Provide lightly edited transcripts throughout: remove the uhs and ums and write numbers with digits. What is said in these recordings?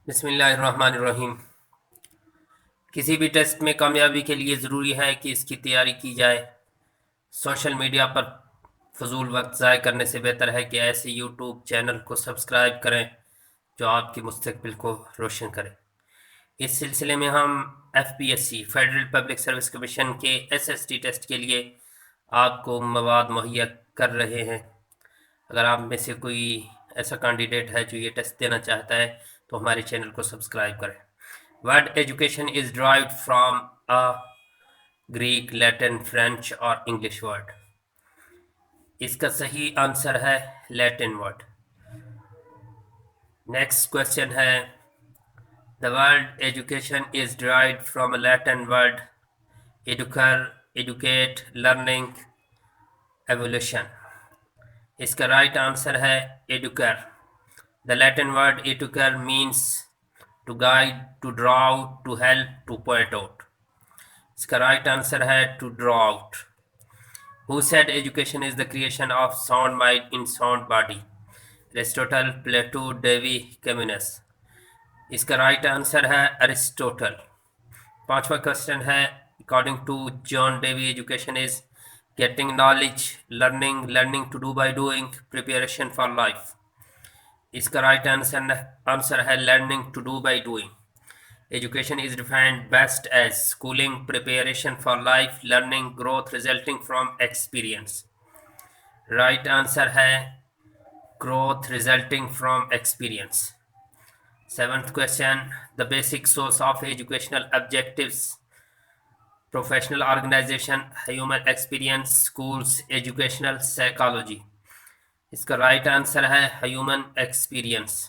बिस्मिल्लाहिर्रहमानिर्रहीम। किसी भी टेस्ट में कामयाबी के लिए ज़रूरी है कि इसकी तैयारी की जाए। सोशल मीडिया पर फजूल वक्त ज़ाय करने से बेहतर है कि ऐसे यूट्यूब चैनल को सब्सक्राइब करें जो आपकी मुस्तकबिल को रोशन करे। इस सिलसिले में हम FPSC federal public service commission के SST टेस्ट के लिए आपको मवाद मुहैया कर रहे हैं। अगर आप में से कोई ऐसा कैंडिडेट है जो ये टेस्ट देना चाहता है तो हमारे चैनल को सब्सक्राइब करें। Word education is derived from a Greek, Latin, French और English word। इसका सही आंसर है लैटिन वर्ड। नेक्स्ट क्वेश्चन है the word education is derived from a Latin word educar, educate, learning, evolution। इसका right answer है educar। The Latin word educar means to guide, to draw out, to help, to point out। इसका right answer है to draw out। Who said education is the creation of sound mind in sound body? Aristotle, Plato, Davy, Comenius। इसका right answer है Aristotle. पांचवा question है according to John Dewey education is getting knowledge, learning to do by doing, preparation for life. इसका right answer है learning to do by doing. Education is defined best as schooling, preparation for life, learning, growth resulting from experience। Right answer है growth resulting from experience। Seventh question, the basic source of educational objectives: professional organization, human experience, schools, educational psychology। इसका right answer है human experience।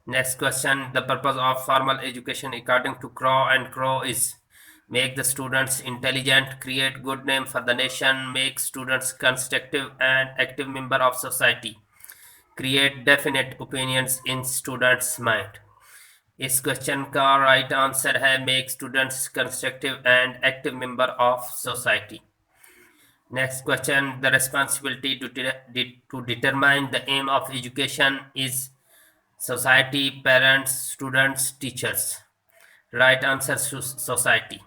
Next question, the purpose of formal education according to Crow and Crow is make the students intelligent, create good name for the nation, make students constructive and active member of society, create definite opinions in students mind। इस question का right answer है make students constructive and active member of society. Next question, the responsibility to determine the aim of education is society, parents, students, teachers। Right answer society।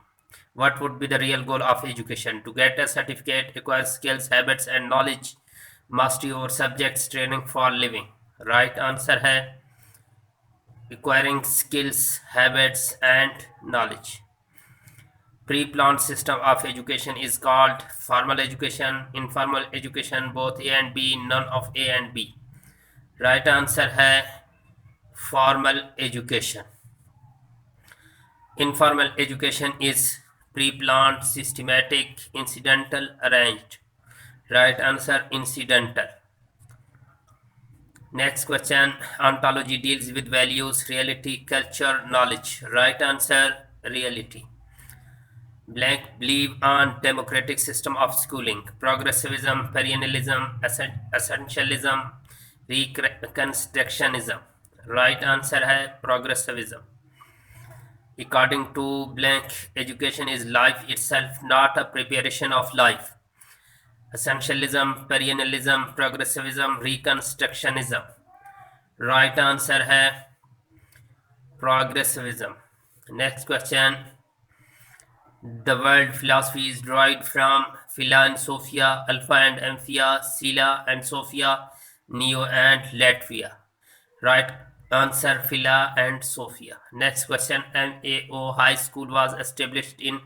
What would be the real goal of education? To get a certificate, acquire skills, habits and knowledge, mastery over subjects, training for living। Right answer है acquiring skills, habits and knowledge। Pre-planned system of education is called formal education, informal education, both A and B, none of A and B। Right answer है formal education। Informal education is pre-planned, systematic, incidental, arranged। Right answer incidental। Next question, ontology deals with values, reality, culture, knowledge। Right answer reality। Blank believe on democratic system of schooling: progressivism, perennialism, essentialism, reconstructionism। Right answer है progressivism। According to blank, education is life itself, not a preparation of life: essentialism, perennialism, progressivism, reconstructionism। Right answer है progressivism। Next question, the word philosophy is derived from phila and sophia, alpha and amphia, sila and sophia, neo and latvia। Right answer phila and sophia। Next question, MAO High School was established in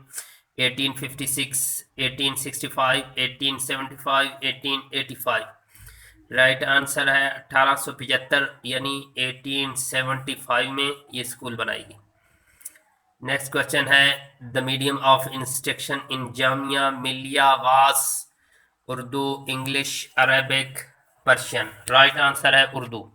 1856, 1865, 1875, 1885। Right answer है 1875 यानी 1875 में ये school बनाई। Next question है the medium of instruction इन जामिया मिलिया वास Urdu, English, Arabic, Persian. Right answer है Urdu.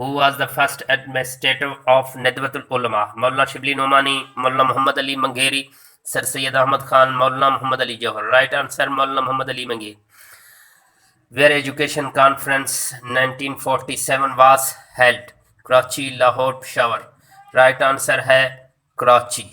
Who was the first administrator of Nadwatul Ulama? Maulana Shibli Nomani, Maulana Muhammad Ali Mangheri, Sir Syed Ahmad Khan, Maulana Muhammad Ali Johar। Right answer Maulana Muhammad Ali Mangheri। Where education conference 1947 was held? Karachi, Lahore, Peshawar। Right answer है Karachi।